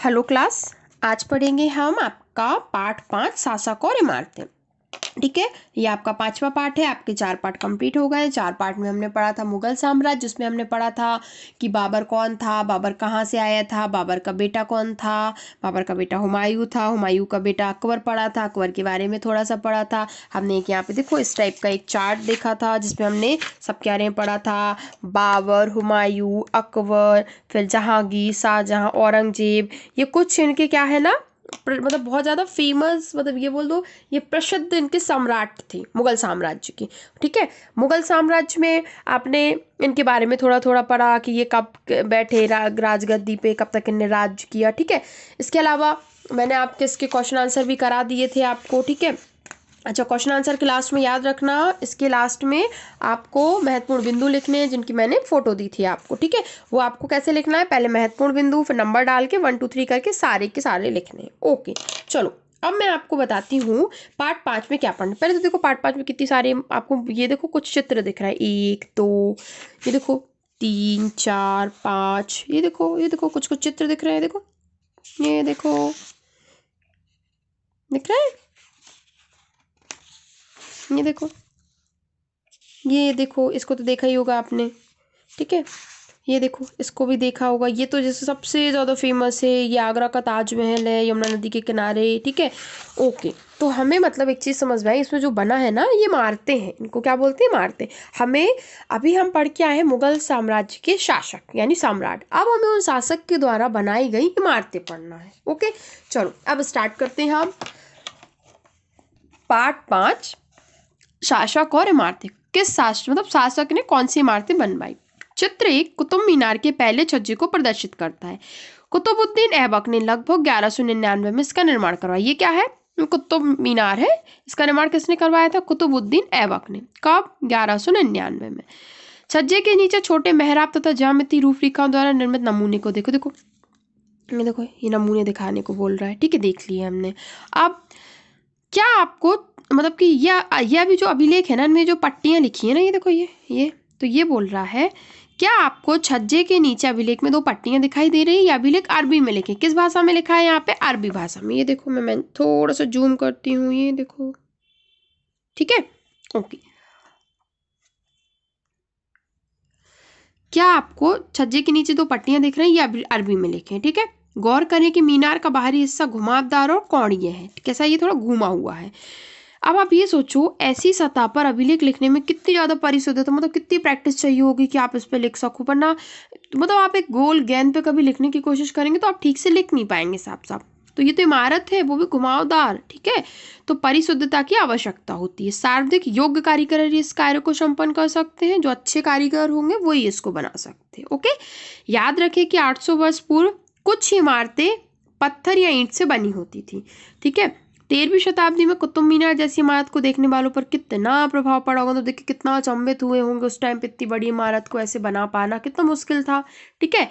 Hello class. आज पढ़ेंगे हम आपका पाठ 5 शासक और इमारतें। ठीक है, ये आपका 5वां पाठ है। आपके 4 पाठ कंप्लीट हो गए। 4 पाठ में हमने पढ़ा था मुगल साम्राज्य, जिसमें हमने पढ़ा था कि बाबर कौन था, बाबर कहाँ से आया था, बाबर का बेटा कौन था। बाबर का बेटा हुमायूं था, हुमायूं का बेटा अकबर पढ़ा था, अकबर के बारे में थोड़ा सा पढ़ा था हमने। एक यहाँ पे देखो इस टाइप का एक चार्ट देखा था जिसमें हमने सब क्या रहे पढ़ा था, बाबर, हुमायूं, अकबर, फिर जहांगीर, शाहजहां, औरंगजेब। ये कुछ इनके क्या है ना, मतलब बहुत ज़्यादा फेमस, मतलब ये बोल दो ये प्रसिद्ध इनके सम्राट थे मुगल साम्राज्य की। ठीक है, मुगल साम्राज्य में आपने इनके बारे में थोड़ा थोड़ा पढ़ा कि ये कब बैठे राजगद्दी पे, कब तक इनने राज किया। ठीक है, इसके अलावा मैंने आपके इसके क्वेश्चन आंसर भी करा दिए थे आपको। ठीक है, अच्छा, क्वेश्चन आंसर के लास्ट में याद रखना, इसके लास्ट में आपको महत्वपूर्ण बिंदु लिखने हैं जिनकी मैंने फोटो दी थी आपको। ठीक है, वो आपको कैसे लिखना है, पहले महत्वपूर्ण बिंदु, फिर नंबर डाल के 1 2 3 करके सारे के सारे लिखने हैं। ओके, चलो अब मैं आपको बताती हूँ पार्ट 5 में क्या पढ़ना। पहले तो देखो पार्ट 5 में कितनी सारी आपको, ये देखो कुछ चित्र दिख रहा है, 1 2, ये देखो 3 4 5, ये देखो कुछ कुछ चित्र दिख रहे हैं। देखो ये देखो, दिख रहा है, ये देखो इसको तो देखा ही होगा आपने। ठीक है, ये देखो इसको भी देखा होगा। ये तो जैसे सबसे ज़्यादा फेमस है, ये आगरा का ताजमहल है, यमुना नदी के किनारे। ठीक है, ओके, तो हमें मतलब एक चीज़ समझ में आई, इसमें जो बना है ना ये इमारतें हैं, इनको क्या बोलते हैं, इमारतें। हमें अभी हम पढ़ के आए हैं मुगल साम्राज्य के शासक यानी सम्राट। अब हमें उन शासक के द्वारा बनाई गई इमारतें पढ़ना है। ओके, चलो अब स्टार्ट करते हैं हम पार्ट 5 शासक और इमारतें। किस शासक, मतलब शासक ने कौन सी इमारतें बनवाई। चित्र 1 कुतुब मीनार के पहले छज्जे को प्रदर्शित करता है। कुतुबुद्दीन ऐबक ने लगभग 1199 में इसका निर्माण करवाया। ये क्या है, कुतुब मीनार है। इसका निर्माण किसने करवाया था, कुतुबुद्दीन ऐबक ने। कब, 1199 में। छज्जे के नीचे छोटे मेहराब तथा ज्यामिति रूपरेखाओं द्वारा निर्मित नमूने को देखो। देखो ये देखो, ये नमूने दिखाने को बोल रहा है। ठीक है, देख लिए हमने। अब क्या आपको, मतलब कि यह अभी जो अभिलेख है ना, इनमें जो पट्टियां लिखी है ना, ये देखो ये तो ये बोल रहा है, क्या आपको छज्जे के नीचे अभिलेख में 2 पट्टियां दिखाई दे रही है। ये अभिलेख अरबी में लिखे, किस भाषा में लिखा है यहाँ पे, अरबी भाषा में। ये देखो मैं थोड़ा सा जूम करती हूँ, ये देखो। ठीक है, ओके, क्या आपको छज्जे के नीचे 2 पट्टियां दिख रही है, ये अरबी में लिखे हैं। ठीक है, गौर करें कि मीनार का बाहरी हिस्सा घुमावदार और कोणीय है। कैसा, ये थोड़ा घुमा हुआ है। अब आप ये सोचो, ऐसी सतह पर अभिलेख लिखने में कितनी ज्यादा परिशुद्धता, मतलब कितनी प्रैक्टिस चाहिए होगी कि आप इस पे लिख सको। वरना मतलब आप एक गोल गेंद पे कभी लिखने की कोशिश करेंगे तो आप ठीक से लिख नहीं पाएंगे साफ साफ। तो ये तो इमारत है, वो भी घुमावदार। ठीक है, तो परिशुद्धता की आवश्यकता होती है। सर्वाधिक योग्य कारीगर इस कार्य को संपन्न कर सकते हैं। जो अच्छे कारीगर होंगे वही इसको बना सकते हैं। ओके, याद रखें कि 800 वर्ष पूर्व कुछ इमारतें पत्थर या ईंट से बनी होती थी। ठीक है, 13वीं शताब्दी में कुतुब मीनार जैसी इमारत को देखने वालों पर कितना प्रभाव पड़ा होगा। तो देखिए कितना अचंभित हुए होंगे उस टाइम पे, इतनी बड़ी इमारत को ऐसे बना पाना कितना मुश्किल था। ठीक है,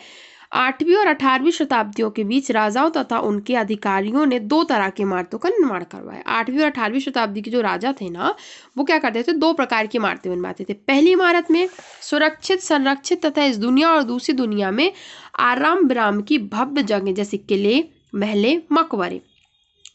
8वीं और 18वीं शताब्दियों के बीच राजाओं तथा उनके अधिकारियों ने 2 तरह की इमारतों का निर्माण करवाया। 8वीं और 18वीं शताब्दी के जो राजा थे ना, वो क्या करते थे, 2 प्रकार की इमारतें बनवाते थे। पहली इमारत में सुरक्षित, संरक्षित तथा इस दुनिया और दूसरी दुनिया में आराम विराम की भव्य जगह, जैसे किले, महले, मकबरे।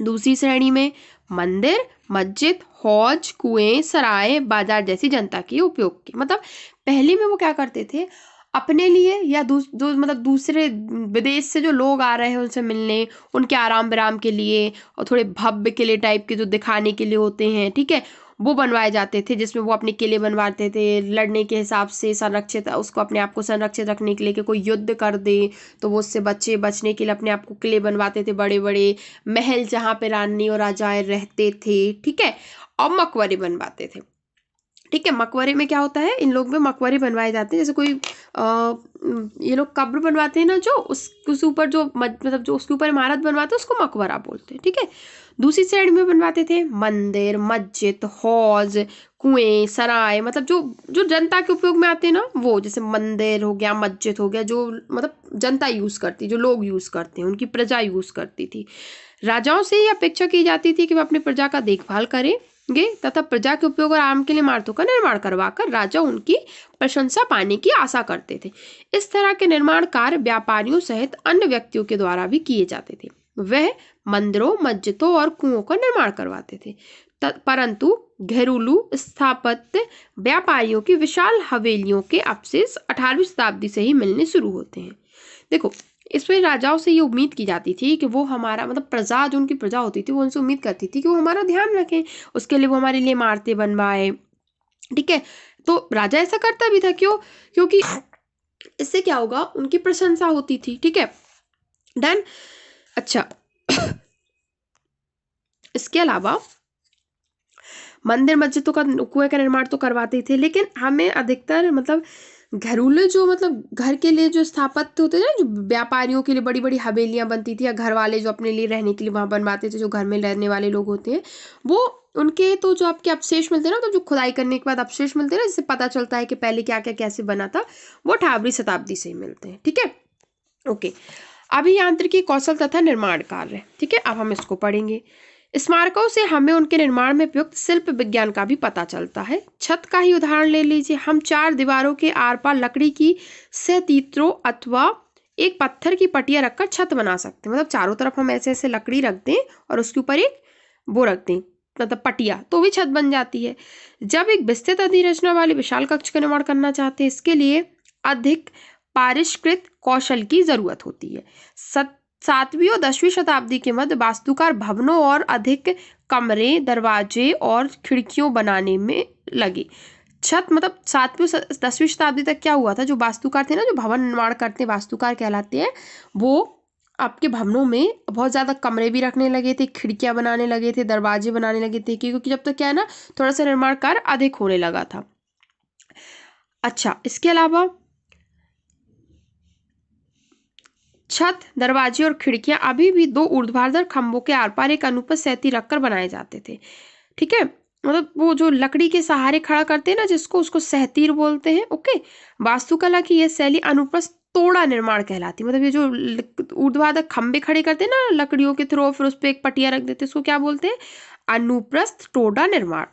दूसरी श्रेणी में मंदिर, मस्जिद, हौज, कुएं, सराय, बाजार जैसी जनता के उपयोग की। मतलब पहले में वो क्या करते थे, अपने लिए या जो मतलब दूसरे विदेश से जो लोग आ रहे हैं उनसे मिलने, उनके आराम विराम के लिए, और थोड़े भव्य किले टाइप के जो दिखाने के लिए होते हैं। ठीक है, वो बनवाए जाते थे, जिसमें वो अपने किले बनवाते थे लड़ने के हिसाब से, संरक्षित, उसको अपने आप को संरक्षित रखने के लिए कि कोई युद्ध कर दे तो वो उससे बचने के लिए अपने आप को किले बनवाते थे, बड़े बड़े महल जहाँ पे रानी और राजाएं रहते थे। ठीक है, और मकबरे बनवाते थे। ठीक है, मकबरे में क्या होता है, इन लोग में मकबरे बनवाए जाते हैं। जैसे कोई ये लोग कब्र बनवाते हैं ना, जो उसके ऊपर जो मतलब जो उसके ऊपर इमारत बनवाते हैं उसको मकबरा बोलते हैं। ठीक है, दूसरी साइड में बनवाते थे मंदिर, मस्जिद, हौज, कुएं, सराय, मतलब जो जो जनता के उपयोग में आते हैं ना, वो जैसे मंदिर हो गया, मस्जिद हो गया, जो मतलब जनता यूज करती, जो लोग यूज करते हैं, उनकी प्रजा यूज करती थी। राजाओं से ये अपेक्षा की जाती थी कि वह अपनी प्रजा का देखभाल करें, तथा प्रजा के उपयोग और आराम के लिए इमारतों का निर्माण करवाकर राजा उनकी प्रशंसा पाने की आशा करते थे। इस तरह के निर्माण कार्य व्यापारियों सहित अन्य व्यक्तियों के द्वारा भी किए जाते थे। वह मंदिरों, मस्जिदों और कुओं का निर्माण करवाते थे, परंतु घरेलू स्थापत्य व्यापारियों की विशाल हवेलियों के अवशेष 18वीं शताब्दी से ही मिलने शुरू होते हैं। देखो, इसमें राजाओं से ये उम्मीद की जाती थी कि वो हमारा मतलब प्रजा, जो उनकी प्रजा होती थी, वो उनसे उम्मीद करती थी कि वो हमारा ध्यान रखें, उसके लिए वो हमारे लिए इमारतें बनवाए। ठीक है, तो राजा ऐसा करता भी था। क्यों? क्योंकि इससे क्या होगा, उनकी प्रशंसा होती थी। ठीक है, डन। अच्छा, इसके अलावा मंदिर, मस्जिदों का, कुएं का निर्माण तो करवाते थे, लेकिन हमें अधिकतर मतलब घरेलू जो मतलब घर के लिए जो स्थापत्य होते थे ना, जो व्यापारियों के लिए बड़ी बड़ी हवेलियां बनती थी, या घर वाले जो अपने लिए रहने के लिए वहां बनवाते थे, जो घर में रहने वाले लोग होते हैं, वो उनके तो जो आपके अवशेष मिलते हैं ना, तो जो खुदाई करने के बाद अवशेष मिलते हैं ना, जिससे पता चलता है कि पहले क्या क्या कैसे बना था, वो 18वीं शताब्दी से ही मिलते हैं। ठीक है, ओके। अभियांत्रिकी, कौशल तथा निर्माण कार्य। ठीक है, अब हम इसको पढ़ेंगे। स्मारकों से हमें उनके निर्माण में प्रयुक्त शिल्प विज्ञान का भी पता चलता है। छत का ही उदाहरण ले लीजिए। हम 4 दीवारों के आर पार लकड़ी की सतीत्रों अथवा एक पत्थर की पटिया रखकर छत बना सकते हैं। मतलब चारों तरफ हम ऐसे ऐसे लकड़ी रख दें और उसके ऊपर एक वो रख दें, मतलब पटिया, तो भी छत बन जाती है। जब एक विस्तृत अधिरचना वाले विशाल कक्ष का निर्माण करना चाहते हैं, इसके लिए अधिक परिष्कृत कौशल की जरूरत होती है। 7वीं और 10वीं शताब्दी के मध्य वास्तुकार भवनों और अधिक कमरे, दरवाजे और खिड़कियों बनाने में लगे। छत मतलब 7वीं 10वीं शताब्दी तक क्या हुआ था, जो वास्तुकार थे ना, जो भवन निर्माण करते वास्तुकार कहलाते हैं, वो आपके भवनों में बहुत ज्यादा कमरे भी रखने लगे थे, खिड़कियां बनाने लगे थे, दरवाजे बनाने लगे थे, क्योंकि जब तक क्या है ना, थोड़ा सा निर्माण कार्य अधिक होने लगा था। अच्छा, इसके अलावा छत, दरवाजे और खिड़कियां अभी भी 2 ऊर्ध्वाधर खंभों के आर पार एक अनुपस्थ सेती रखकर बनाए जाते थे। ठीक है, मतलब वो जो लकड़ी के सहारे खड़ा करते हैं ना, जिसको, उसको सहतीर बोलते हैं। ओके, वास्तुकला की यह शैली अनुप्रस्थ तोड़ा निर्माण कहलाती है। मतलब ये जो ऊर्ध्वाधर खंभे खड़े करते हैं ना लकड़ियों के थ्रू, फिर उस पर एक पटिया रख देते हैं, उसको क्या बोलते हैं? अनुप्रस्थ टोड़ा निर्माण।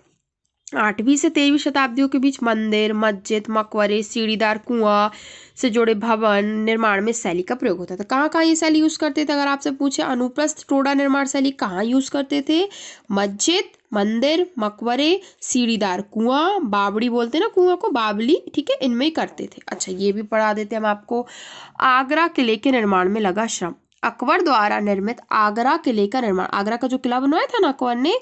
8वीं से 13वीं शताब्दियों के बीच मंदिर, मस्जिद, मकबरे, सीढ़ीदार कुआं से जुड़े भवन निर्माण में शैली का प्रयोग होता था। कहाँ कहाँ ये शैली यूज करते थे? अगर आपसे पूछे अनुप्रस्थ टोड़ा निर्माण शैली कहाँ यूज करते थे? मस्जिद, मंदिर, मकबरे, सीढ़ीदार कुआं, बावड़ी बोलते हैं ना कुआं को, बावली, ठीक है, इनमें ही करते थे। अच्छा, ये भी पढ़ा देते हम आपको। आगरा किले के निर्माण में लगा श्रम। अकबर द्वारा निर्मित आगरा किले का निर्माण, आगरा का जो किला बनवाया था ना अकबर ने,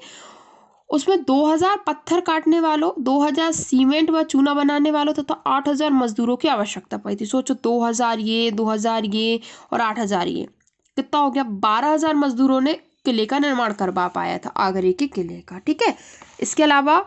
उसमें 2000 पत्थर काटने वालों, 2000 सीमेंट व चूना बनाने वालों तथा 8000 मजदूरों की आवश्यकता पड़ी थी। सोचो, 2000 ये, 2000 ये और 8000 ये, कितना हो गया? 12000 मजदूरों ने किले का निर्माण करवा पाया था, आगरे के किले का। ठीक है, इसके अलावा